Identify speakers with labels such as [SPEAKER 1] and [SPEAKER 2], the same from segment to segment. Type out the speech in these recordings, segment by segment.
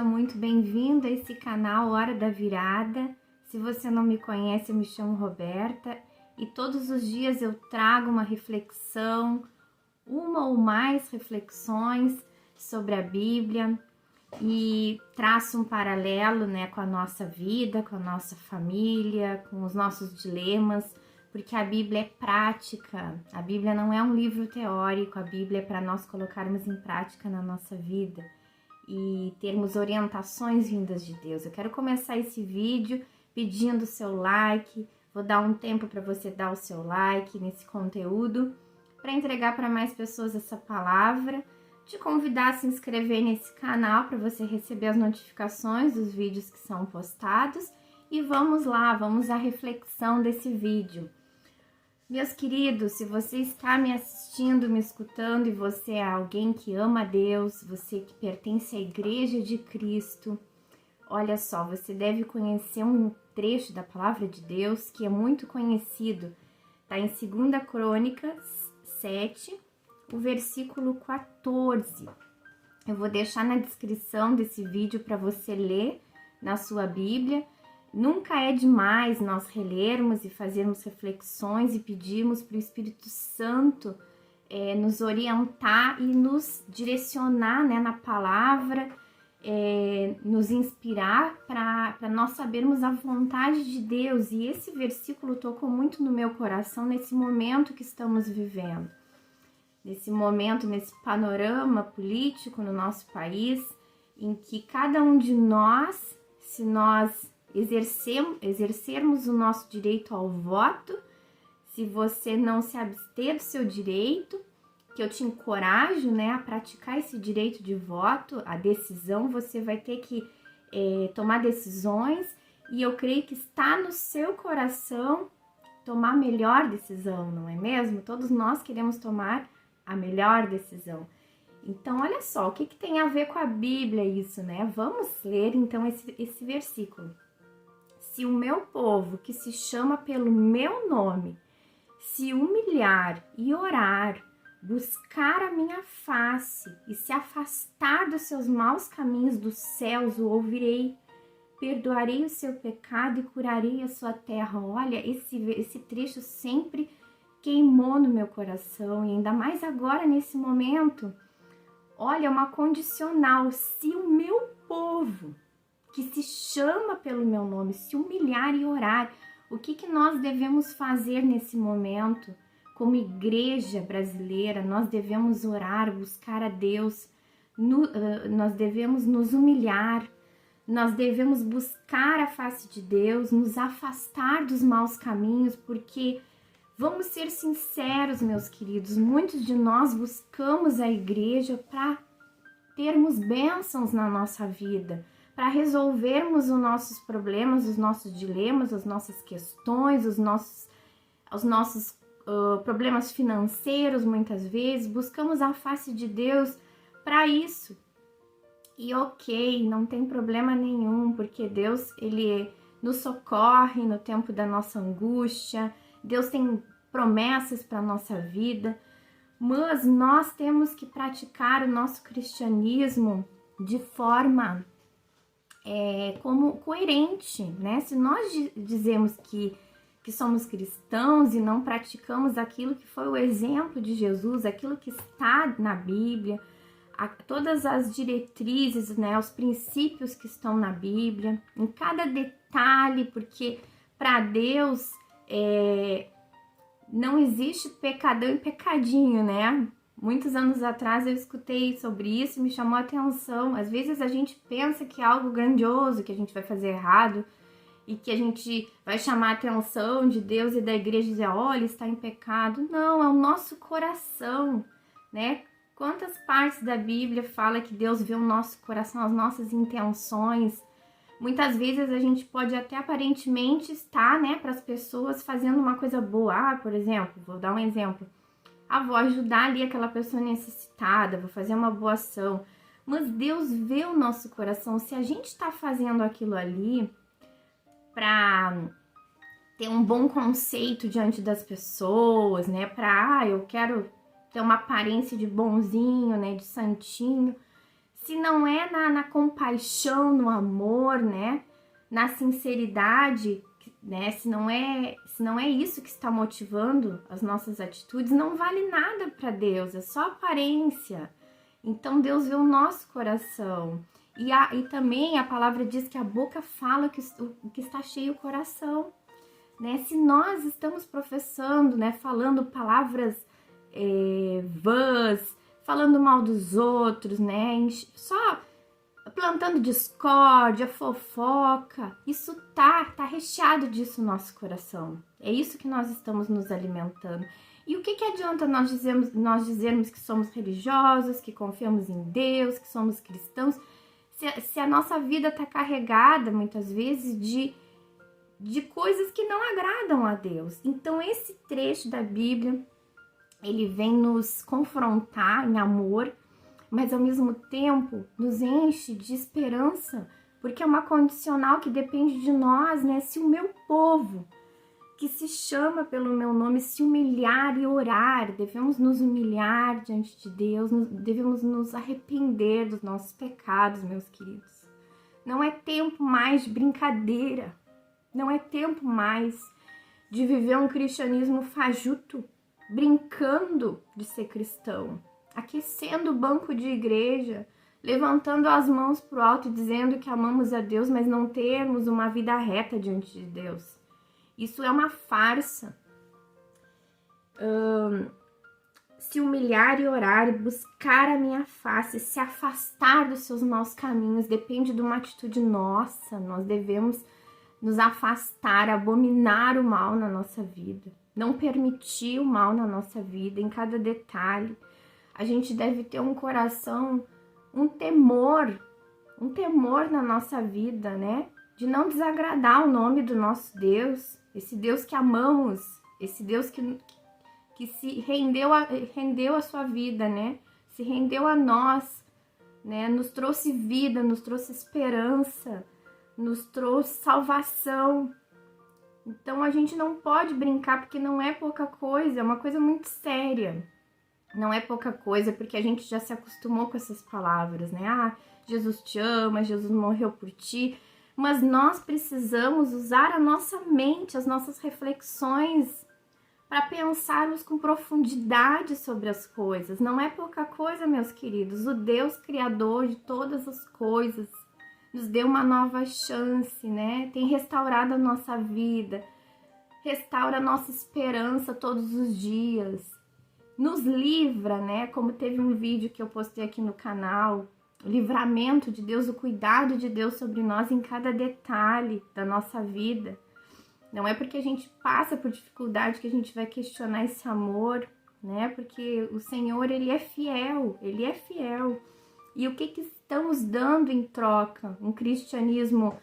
[SPEAKER 1] seja muito bem-vindo a esse canal Hora da Virada. Se você não me conhece, eu me chamo Roberta e todos os dias eu trago uma reflexão, uma ou mais reflexões sobre a Bíblia e traço um paralelo, com a nossa vida, com a nossa família, com os nossos dilemas, porque a Bíblia é prática. A Bíblia não é um livro teórico, a Bíblia é para nós colocarmos em prática na nossa vida e termos orientações vindas de Deus. Eu quero começar esse vídeo pedindo o seu like, vou dar um tempo para você dar o seu like nesse conteúdo, para entregar para mais pessoas essa palavra, te convidar a se inscrever nesse canal para você receber as notificações dos vídeos que são postados. E vamos lá, vamos à reflexão desse vídeo. Meus queridos, se você está me assistindo, me escutando e você é alguém que ama a Deus, você que pertence à Igreja de Cristo, olha só, você deve conhecer um trecho da Palavra de Deus que é muito conhecido. Está em 2 Crônicas 7, o versículo 14. Eu vou deixar na descrição desse vídeo para você ler na sua Bíblia. Nunca é demais nós relermos e fazermos reflexões e pedirmos para o Espírito Santo nos orientar e nos direcionar na palavra, nos inspirar para nós sabermos a vontade de Deus. E esse versículo tocou muito no meu coração nesse momento que estamos vivendo. Nesse momento, nesse panorama político no nosso país, em que cada um de nós, se nós exercermos o nosso direito ao voto, se você não se abster do seu direito, que eu te encorajo a praticar esse direito de voto, a decisão, você vai ter que tomar decisões, e eu creio que está no seu coração tomar a melhor decisão, não é mesmo? Todos nós queremos tomar a melhor decisão. Então, olha só, o que tem a ver com a Bíblia isso, Vamos ler, então, esse versículo. Se o meu povo, que se chama pelo meu nome, se humilhar e orar, buscar a minha face e se afastar dos seus maus caminhos, dos céus o ouvirei, perdoarei o seu pecado e curarei a sua terra. Olha, esse trecho sempre queimou no meu coração, e ainda mais agora nesse momento. Olha, uma condicional: se o meu povo, que se chama pelo meu nome, se humilhar e orar. O que nós devemos fazer nesse momento? Como igreja brasileira, nós devemos orar, buscar a Deus, nós devemos nos humilhar, nós devemos buscar a face de Deus, nos afastar dos maus caminhos, porque, vamos ser sinceros, meus queridos, muitos de nós buscamos a igreja para termos bênçãos na nossa vida, para resolvermos os nossos problemas, os nossos dilemas, as nossas questões, os nossos problemas financeiros. Muitas vezes buscamos a face de Deus para isso. E ok, não tem problema nenhum, porque Deus, Ele nos socorre no tempo da nossa angústia. Deus tem promessas para a nossa vida, mas nós temos que praticar o nosso cristianismo de forma como coerente, Se nós dizemos que somos cristãos e não praticamos aquilo que foi o exemplo de Jesus, aquilo que está na Bíblia, todas as diretrizes, os princípios que estão na Bíblia, em cada detalhe, porque para Deus não existe pecadão e pecadinho, Muitos anos atrás eu escutei sobre isso e me chamou a atenção. Às vezes a gente pensa que é algo grandioso, que a gente vai fazer errado e que a gente vai chamar a atenção de Deus e da igreja e dizer: olha, está em pecado. Não, é o nosso coração, Quantas partes da Bíblia fala que Deus vê o nosso coração, as nossas intenções? Muitas vezes a gente pode até aparentemente estar, para as pessoas fazendo uma coisa boa. Por exemplo, vou dar um exemplo. Vou ajudar ali aquela pessoa necessitada, vou fazer uma boa ação. Mas Deus vê o nosso coração. Se a gente está fazendo aquilo ali para ter um bom conceito diante das pessoas, eu quero ter uma aparência de bonzinho, de santinho. Se se não é na compaixão, no amor, né? Na sinceridade, né? Se não é isso que está motivando as nossas atitudes, não vale nada para Deus, é só aparência. Então Deus vê o nosso coração. E também a palavra diz que a boca fala o que está cheio o coração. Né? Se nós estamos professando, né, falando palavras vãs, falando mal dos outros, né, só plantando discórdia, fofoca, isso tá recheado disso no nosso coração. É isso que nós estamos nos alimentando. E o que adianta nós dizermos que somos religiosos, que confiamos em Deus, que somos cristãos, se a nossa vida está carregada, muitas vezes, de coisas que não agradam a Deus. Então, esse trecho da Bíblia, ele vem nos confrontar em amor, mas ao mesmo tempo nos enche de esperança, porque é uma condicional que depende de nós, né? Se o meu povo, que se chama pelo meu nome, se humilhar e orar, devemos nos humilhar diante de Deus, devemos nos arrepender dos nossos pecados, meus queridos. Não é tempo mais de brincadeira, não é tempo mais de viver um cristianismo fajuto, brincando de ser cristão, aquecendo o banco de igreja, levantando as mãos para o alto e dizendo que amamos a Deus, mas não termos uma vida reta diante de Deus. Isso é uma farsa. Se humilhar e orar, e buscar a minha face, se afastar dos seus maus caminhos, depende de uma atitude nossa. Nós devemos nos afastar, abominar o mal na nossa vida, não permitir o mal na nossa vida, em cada detalhe. A gente deve ter um coração, um temor na nossa vida, né? De não desagradar o nome do nosso Deus, esse Deus que amamos, esse Deus que se rendeu a sua vida, né? Se rendeu a nós, né? Nos trouxe vida, nos trouxe esperança, nos trouxe salvação. Então a gente não pode brincar, porque não é pouca coisa, é uma coisa muito séria. Não é pouca coisa, porque a gente já se acostumou com essas palavras, né? Ah, Jesus te ama, Jesus morreu por ti. Mas nós precisamos usar a nossa mente, as nossas reflexões, para pensarmos com profundidade sobre as coisas. Não é pouca coisa, meus queridos. O Deus Criador de todas as coisas nos deu uma nova chance, né? Tem restaurado a nossa vida, restaura a nossa esperança todos os dias. Nos livra, né? Como teve um vídeo que eu postei aqui no canal, o livramento de Deus, o cuidado de Deus sobre nós em cada detalhe da nossa vida. Não é porque a gente passa por dificuldade que a gente vai questionar esse amor, né? Porque o Senhor, Ele é fiel, Ele é fiel. E o que estamos dando em troca? Um cristianismo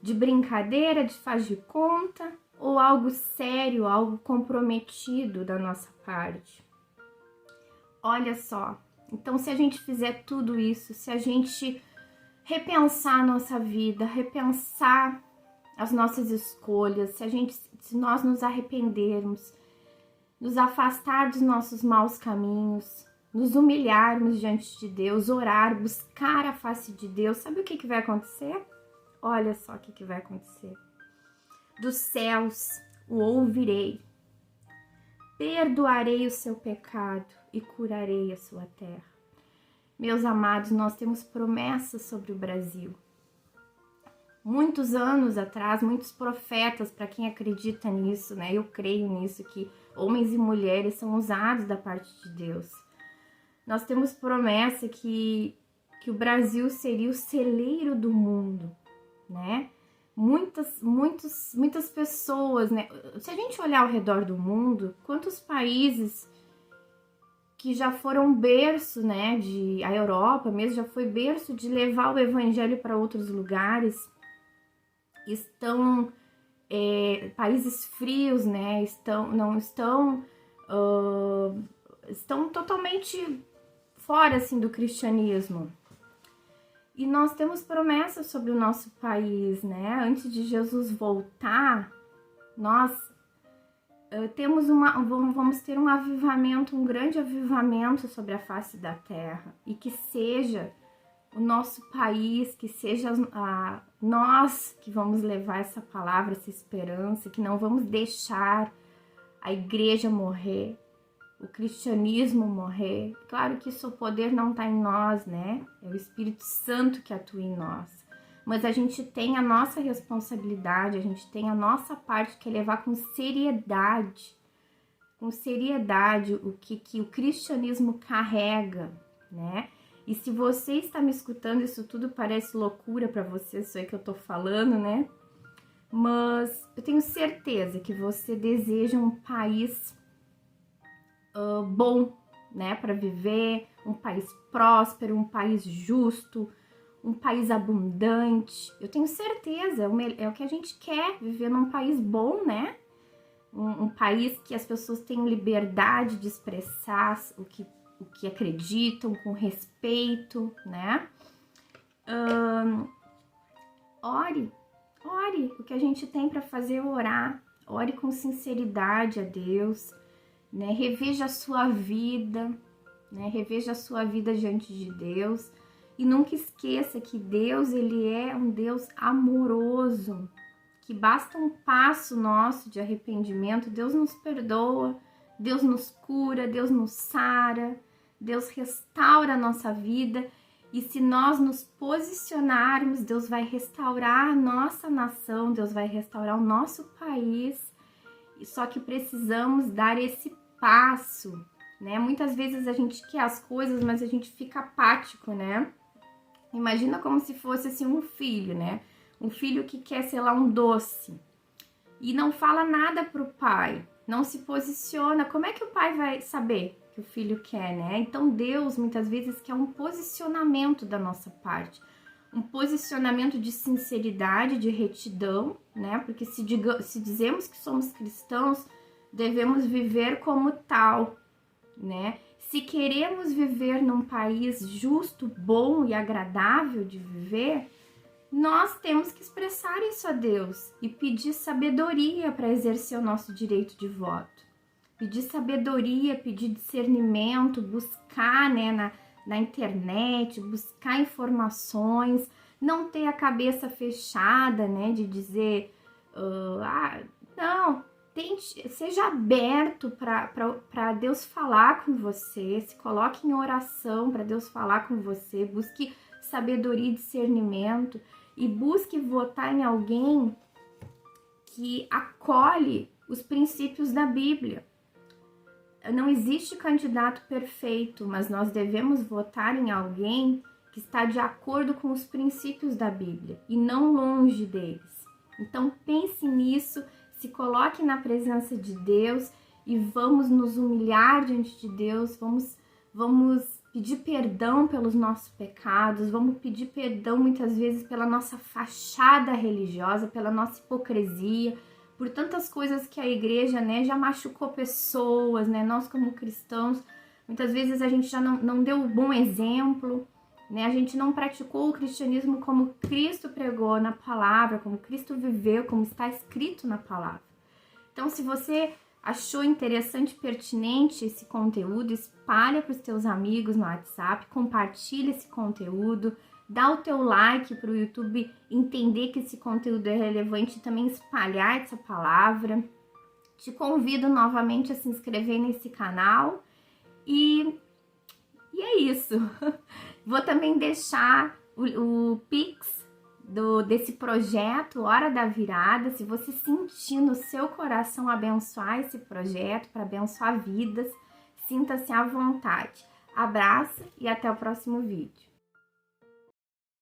[SPEAKER 1] de brincadeira, de faz de conta, ou algo sério, algo comprometido da nossa parte? Olha só, então se a gente fizer tudo isso, se a gente repensar a nossa vida, repensar as nossas escolhas, se nós nos arrependermos, nos afastar dos nossos maus caminhos, nos humilharmos diante de Deus, orar, buscar a face de Deus, sabe o que vai acontecer? Olha só o que vai acontecer. Dos céus o ouvirei, perdoarei o seu pecado e curarei a sua terra. Meus amados, nós temos promessas sobre o Brasil. Muitos anos atrás, muitos profetas, para quem acredita nisso, né? Eu creio nisso, que homens e mulheres são usados da parte de Deus. Nós temos promessa que o Brasil seria o celeiro do mundo, né? Muitas pessoas, né? Se a gente olhar ao redor do mundo, quantos países que já foram berço, né? A Europa mesmo já foi berço de levar o evangelho para outros lugares. Estão países frios, né? Estão totalmente fora assim do cristianismo. E nós temos promessas sobre o nosso país, né? Antes de Jesus voltar, nós vamos ter um avivamento, um grande avivamento sobre a face da terra. E que seja o nosso país, que seja nós que vamos levar essa palavra, essa esperança, que não vamos deixar a igreja morrer, o cristianismo morrer. Claro que isso, o poder não está em nós, né? É o Espírito Santo que atua em nós. Mas a gente tem a nossa responsabilidade, a gente tem a nossa parte, que é levar com seriedade o que o cristianismo carrega, né? E se você está me escutando, isso tudo parece loucura para você, isso aí que eu tô falando, né? Mas eu tenho certeza que você deseja um país bom, né, para viver, um país próspero, um país justo, um país abundante. Eu tenho certeza, é o que a gente quer, viver num país bom, né? Um país que as pessoas tenham liberdade de expressar o que acreditam, com respeito, né? Ore. O que a gente tem para fazer é orar. Ore com sinceridade a Deus, né? Reveja a sua vida, né? Reveja a sua vida diante de Deus. E nunca esqueça que Deus, ele é um Deus amoroso, que basta um passo nosso de arrependimento, Deus nos perdoa, Deus nos cura, Deus nos sara, Deus restaura a nossa vida. E se nós nos posicionarmos, Deus vai restaurar a nossa nação, Deus vai restaurar o nosso país. Só que precisamos dar esse passo, né? Muitas vezes a gente quer as coisas, mas a gente fica apático, né? Imagina como se fosse assim um filho, né? Um filho que quer, sei lá, um doce e não fala nada pro pai, não se posiciona. Como é que o pai vai saber que o filho quer, né? Então Deus muitas vezes quer um posicionamento da nossa parte, um posicionamento de sinceridade, de retidão, né? Porque se dizemos que somos cristãos, devemos viver como tal, né? Se queremos viver num país justo, bom e agradável de viver, nós temos que expressar isso a Deus e pedir sabedoria para exercer o nosso direito de voto. Pedir sabedoria, pedir discernimento, buscar, né, na internet, buscar informações, não ter a cabeça fechada, né, de dizer, não, seja aberto para Deus falar com você, se coloque em oração para Deus falar com você, busque sabedoria e discernimento e busque votar em alguém que acolhe os princípios da Bíblia. Não existe candidato perfeito, mas nós devemos votar em alguém que está de acordo com os princípios da Bíblia e não longe deles. Então pense nisso, se coloque na presença de Deus e vamos nos humilhar diante de Deus, vamos pedir perdão pelos nossos pecados, vamos pedir perdão muitas vezes pela nossa fachada religiosa, pela nossa hipocrisia, por tantas coisas que a igreja, né, já machucou pessoas, né? Nós como cristãos, muitas vezes a gente já não deu um bom exemplo, né? A gente não praticou o cristianismo como Cristo pregou na palavra, como Cristo viveu, como está escrito na palavra. Então, se você achou interessante e pertinente esse conteúdo, espalha para os teus amigos no WhatsApp, compartilha esse conteúdo, dá o teu like para o YouTube entender que esse conteúdo é relevante e também espalhar essa palavra. Te convido novamente a se inscrever nesse canal e é isso. Vou também deixar o Pix desse projeto Hora da Virada, se você sentir no seu coração abençoar esse projeto, para abençoar vidas, sinta-se à vontade. Abraço e até o próximo vídeo.